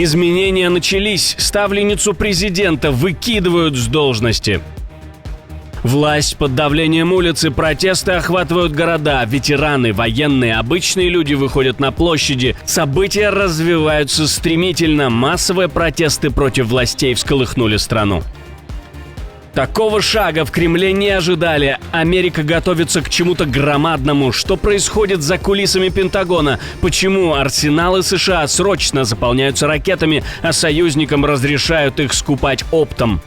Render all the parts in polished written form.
Изменения начались. Ставленницу президента выкидывают с должности. Власть под давлением улицы, протесты охватывают города, ветераны, военные, обычные люди выходят на площади. События развиваются стремительно, массовые протесты против властей всколыхнули страну. Такого шага в Кремле не ожидали. Америка готовится к чему-то громадному. Что происходит за кулисами Пентагона? Почему арсеналы США срочно заполняются ракетами, а союзникам разрешают их скупать оптом?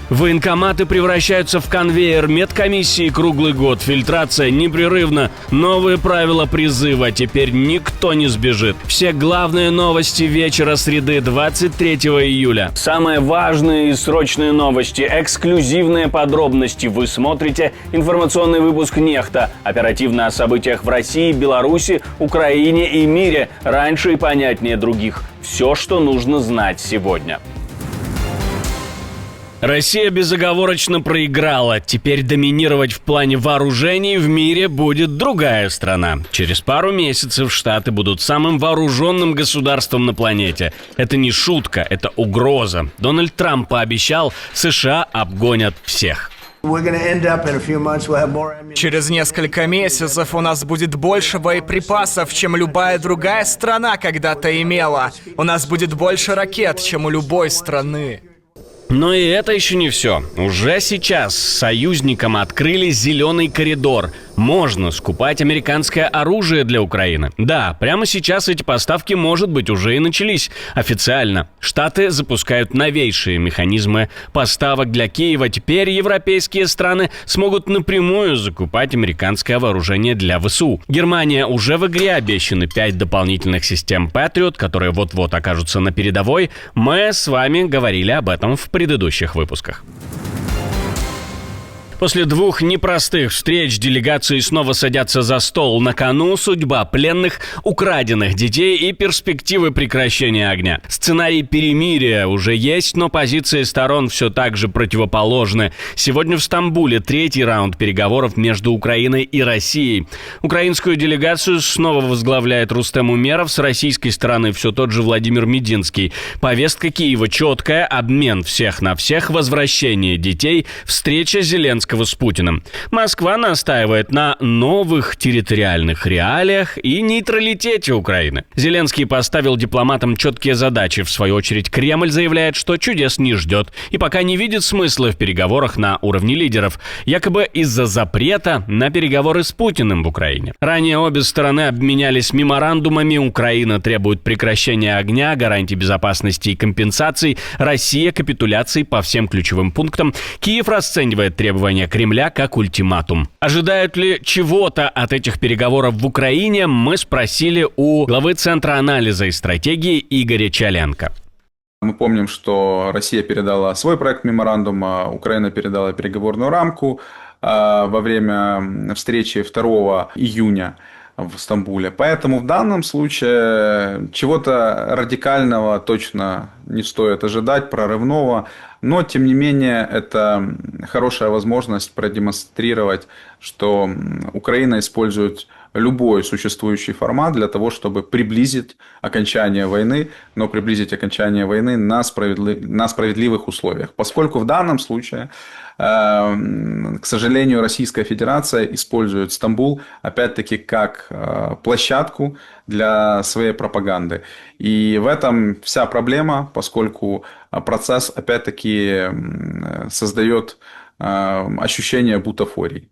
Военкоматы превращаются в конвейер, медкомиссии круглый год, фильтрация непрерывна, новые правила призыва, теперь никто не сбежит. Все главные новости вечера среды 23 июля. Самые важные и срочные новости, эксклюзивные подробности. Вы смотрите информационный выпуск «Нехта». Оперативно о событиях в России, Беларуси, Украине и мире. Раньше и понятнее других. Все, что нужно знать сегодня. Россия безоговорочно проиграла. Теперь доминировать в плане вооружений в мире будет другая страна. Через пару месяцев Штаты будут самым вооруженным государством на планете. Это не шутка, это угроза. Дональд Трамп пообещал, США обгонят всех. Через несколько месяцев у нас будет больше боеприпасов, чем любая другая страна когда-то имела. У нас будет больше ракет, чем у любой страны. Но и это еще не все. Уже сейчас союзникам открыли зеленый коридор. Можно скупать американское оружие для Украины. Да, прямо сейчас эти поставки, может быть, уже и начались. Официально. Штаты запускают новейшие механизмы поставок для Киева. Теперь европейские страны смогут напрямую закупать американское вооружение для ВСУ. Германия уже в игре, обещаны 5 дополнительных систем Patriot, которые вот-вот окажутся на передовой. Мы с вами говорили об этом в предыдущих выпусках. После 2 непростых встреч делегации снова садятся за стол. На кону судьба пленных, украденных детей и перспективы прекращения огня. Сценарий перемирия уже есть, но позиции сторон все так же противоположны. Сегодня в Стамбуле 3-й раунд переговоров между Украиной и Россией. Украинскую делегацию снова возглавляет Рустем Умеров, с российской стороны все тот же Владимир Мединский. Повестка Киева четкая: обмен всех на всех, возвращение детей, встреча Зеленского с Путиным. Москва настаивает на новых территориальных реалиях и нейтралитете Украины. Зеленский поставил дипломатам четкие задачи. В свою очередь, Кремль заявляет, что чудес не ждет и пока не видит смысла в переговорах на уровне лидеров, якобы из-за запрета на переговоры с Путиным в Украине. Ранее обе стороны обменялись меморандумами. Украина требует прекращения огня, гарантий безопасности и компенсаций. Россия — капитуляции по всем ключевым пунктам. Киев расценивает требования Кремля как ультиматум. Ожидают ли чего-то от этих переговоров в Украине, мы спросили у главы Центра анализа и стратегии Игоря Чаленко. Мы помним, что Россия передала свой проект меморандума, Украина передала переговорную рамку во время встречи 2 июня в Стамбуле. Поэтому в данном случае чего-то радикального точно не стоит ожидать, прорывного. Но, тем не менее, это хорошая возможность продемонстрировать, что Украина использует любой существующий формат для того, чтобы приблизить окончание войны, но приблизить окончание войны на справедливых условиях. Поскольку в данном случае, к сожалению, Российская Федерация использует Стамбул, опять-таки, как площадку для своей пропаганды. И в этом вся проблема, поскольку процесс, опять-таки, создает ощущение бутафории.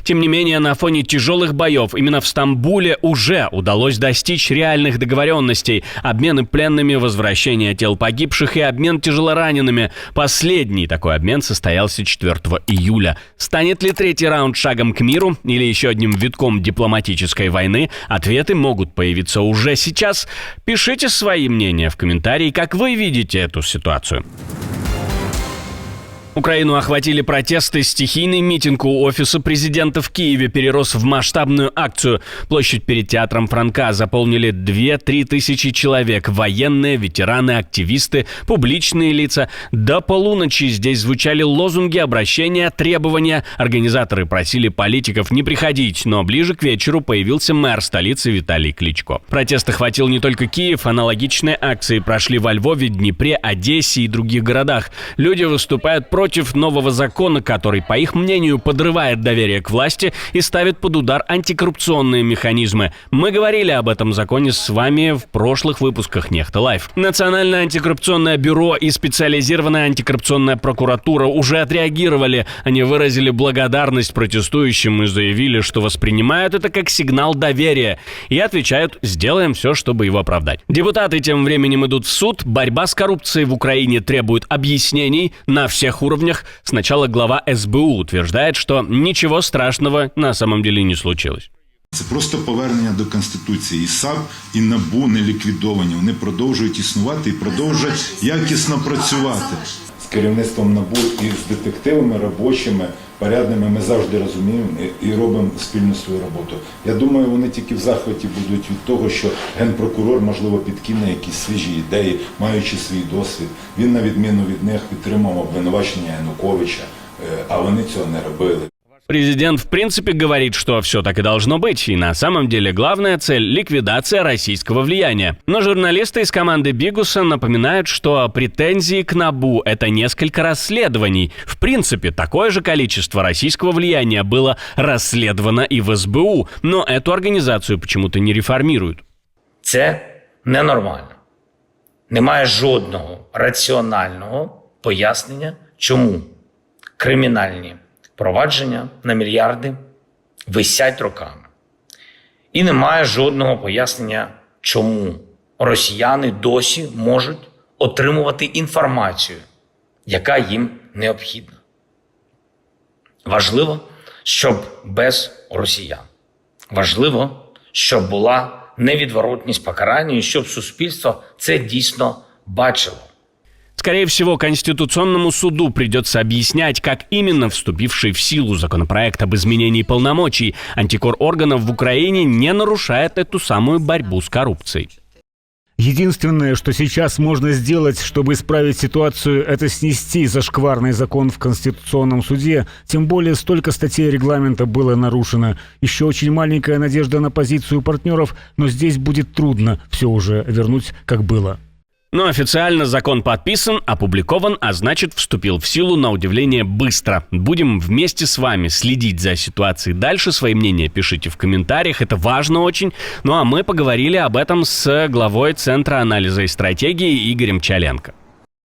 Тем не менее, на фоне тяжелых боев именно в Стамбуле уже удалось достичь реальных договоренностей. Обмены пленными, возвращение тел погибших и обмен тяжелоранеными. Последний такой обмен состоялся 4 июля. Станет ли 3-й раунд шагом к миру или еще одним витком дипломатической войны? Ответы могут появиться уже сейчас. Пишите свои мнения в комментарии, как вы видите эту ситуацию. Украину охватили протесты, стихийный митинг у офиса президента в Киеве перерос в масштабную акцию. Площадь перед театром Франка заполнили 2-3 тысячи человек. Военные, ветераны, активисты, публичные лица. До полуночи здесь звучали лозунги, обращения, требования. Организаторы просили политиков не приходить, но ближе к вечеру появился мэр столицы Виталий Кличко. Протест охватил не только Киев, аналогичные акции прошли во Львове, Днепре, Одессе и других городах. Люди выступают против нового закона, который, по их мнению, подрывает доверие к власти и ставит под удар антикоррупционные механизмы. Мы говорили об этом законе с вами в прошлых выпусках Нехта Лайв. Национальное антикоррупционное бюро и специализированная антикоррупционная прокуратура уже отреагировали. Они выразили благодарность протестующим и заявили, что воспринимают это как сигнал доверия. И отвечают: сделаем все, чтобы его оправдать. Депутаты тем временем идут в суд. Борьба с коррупцией в Украине требует объяснений на всех уровнях. Сначала глава СБУ утверждает, что ничего страшного на самом деле не случилось. Це просто повернення до Конституції. І САП, і НАБУ не ліквідовані. Вони продовжують існувати і продовжують якісно працювати. З керівництвом НАБУ і з детективами, робочими, порядними ми завжди розуміємо і робимо спільну свою роботу. Я думаю, вони тільки в захваті будуть від того, що генпрокурор, можливо, підкине якісь свіжі ідеї, маючи свій досвід. Він, на відміну від них, підтримав обвинувачення Януковича, а вони цього не робили. Президент в принципе говорит, что все так и должно быть, и на самом деле главная цель – ликвидация российского влияния. Но журналисты из команды Бигуса напоминают, что претензии к НАБУ – это несколько расследований. В принципе, такое же количество российского влияния было расследовано и в СБУ, но эту организацию почему-то не реформируют. Це ненормально. Немає жодного раціонального пояснення, чому кримінальні провадження на мільярди висять роками. І немає жодного пояснення, чому росіяни досі можуть отримувати інформацію, яка їм необхідна. Важливо, щоб без росіян. Важливо, щоб була невідворотність покарання і щоб суспільство це дійсно бачило. Скорее всего, Конституционному суду придется объяснять, как именно вступивший в силу законопроект об изменении полномочий антикорорганов в Украине не нарушает эту самую борьбу с коррупцией. Единственное, что сейчас можно сделать, чтобы исправить ситуацию, это снести зашкварный закон в Конституционном суде. Тем более столько статей регламента было нарушено. Еще очень маленькая надежда на позицию партнеров, но здесь будет трудно все уже вернуть, как было. Но официально закон подписан, опубликован, а значит, вступил в силу на удивление быстро. Будем вместе с вами следить за ситуацией дальше. Свои мнения пишите в комментариях, это важно очень. Ну а мы поговорили об этом с главой Центра анализа и стратегии Игорем Чаленко.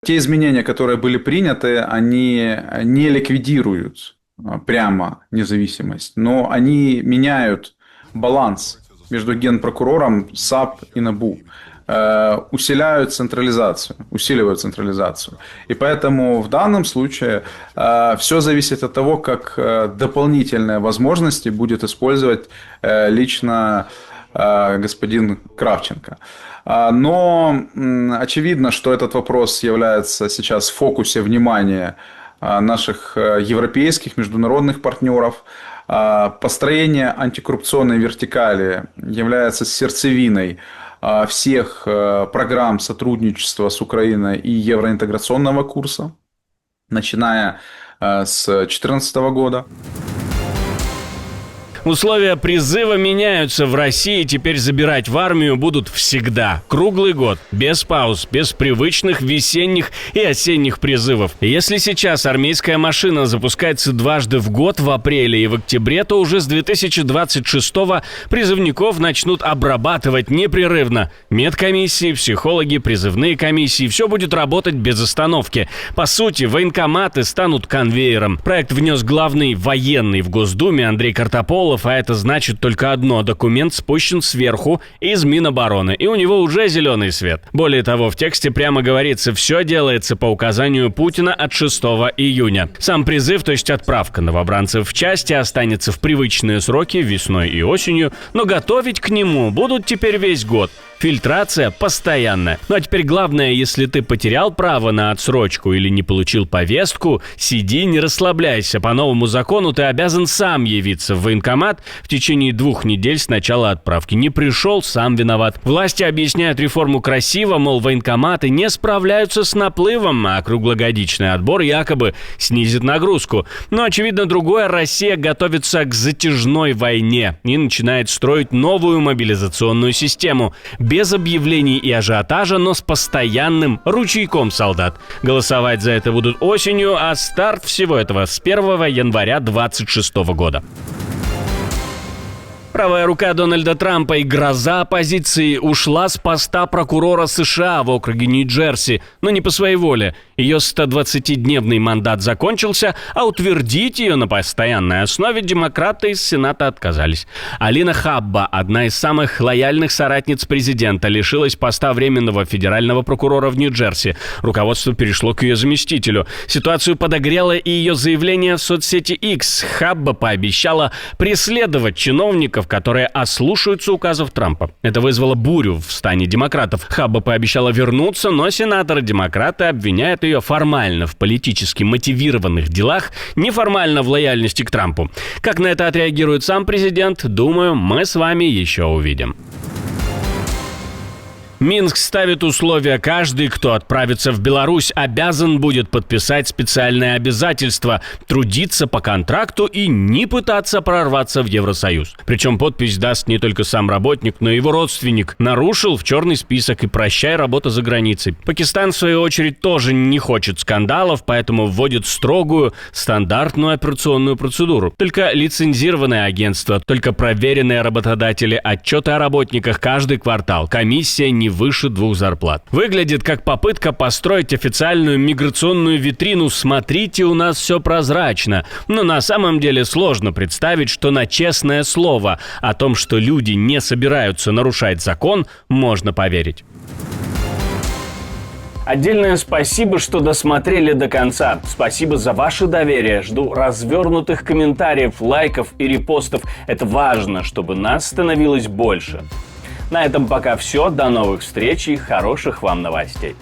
Те изменения, которые были приняты, они не ликвидируют прямо независимость, но они меняют баланс между Генпрокурором, САП и НАБУ. Усиливают централизацию. И поэтому в данном случае все зависит от того, как дополнительные возможности будет использовать лично господин Кравченко. Но очевидно, что этот вопрос является сейчас в фокусе внимания наших европейских, международных партнеров. Построение антикоррупционной вертикали является сердцевиной всех программ сотрудничества с Украиной и евроинтеграционного курса, начиная с 2014 года. Условия призыва меняются в России, теперь забирать в армию будут всегда, круглый год, без пауз, без привычных весенних и осенних призывов. Если сейчас армейская машина запускается дважды в год, в апреле и в октябре, то уже с 2026-го призывников начнут обрабатывать непрерывно. Медкомиссии, психологи, призывные комиссии, все будет работать без остановки. По сути, военкоматы станут конвейером. Проект внес главный военный в Госдуме Андрей Картополов, а это значит только одно: документ спущен сверху из Минобороны, и у него уже зеленый свет. Более того, в тексте прямо говорится, все делается по указанию Путина от 6 июня. Сам призыв, то есть отправка новобранцев в части, останется в привычные сроки весной и осенью, но готовить к нему будут теперь весь год. Фильтрация постоянная. Ну а теперь главное, если ты потерял право на отсрочку или не получил повестку, сиди, не расслабляйся. По новому закону ты обязан сам явиться в военкомат в течение 2 недель с начала отправки. Не пришел, сам виноват. Власти объясняют реформу красиво, мол, военкоматы не справляются с наплывом, а круглогодичный отбор якобы снизит нагрузку. Но, очевидно, другое. Россия готовится к затяжной войне и начинает строить новую мобилизационную систему. Без объявлений и ажиотажа, но с постоянным ручейком солдат. Голосовать за это будут осенью, а старт всего этого с 1 января 2026 года. Правая рука Дональда Трампа и гроза оппозиции ушла с поста прокурора США в округе Нью-Джерси, но не по своей воле. Ее 120-дневный мандат закончился, а утвердить ее на постоянной основе демократы из Сената отказались. Алина Хабба, одна из самых лояльных соратниц президента, лишилась поста временного федерального прокурора в Нью-Джерси. Руководство перешло к ее заместителю. Ситуацию подогрело и ее заявление в соцсети X. Хабба пообещала преследовать чиновников, которые ослушаются указов Трампа. Это вызвало бурю в стане демократов. Хабба пообещала вернуться, но сенаторы-демократы обвиняют ее формально в политически мотивированных делах, неформально в лояльности к Трампу. Как на это отреагирует сам президент, думаю, мы с вами еще увидим. Минск ставит условия: каждый, кто отправится в Беларусь, обязан будет подписать специальное обязательство трудиться по контракту и не пытаться прорваться в Евросоюз. Причем подпись даст не только сам работник, но и его родственник. Нарушил — в черный список и прощай работа за границей. Пакистан, в свою очередь, тоже не хочет скандалов, поэтому вводит строгую, стандартную операционную процедуру. Только лицензированное агентство, только проверенные работодатели, отчеты о работниках каждый квартал, комиссия не выше 2 зарплат. Выглядит как попытка построить официальную миграционную витрину «Смотрите, у нас все прозрачно». Но на самом деле сложно представить, что на честное слово о том, что люди не собираются нарушать закон, можно поверить. Отдельное спасибо, что досмотрели до конца. Спасибо за ваше доверие. Жду развернутых комментариев, лайков и репостов. Это важно, чтобы нас становилось больше. На этом пока все. До новых встреч и хороших вам новостей.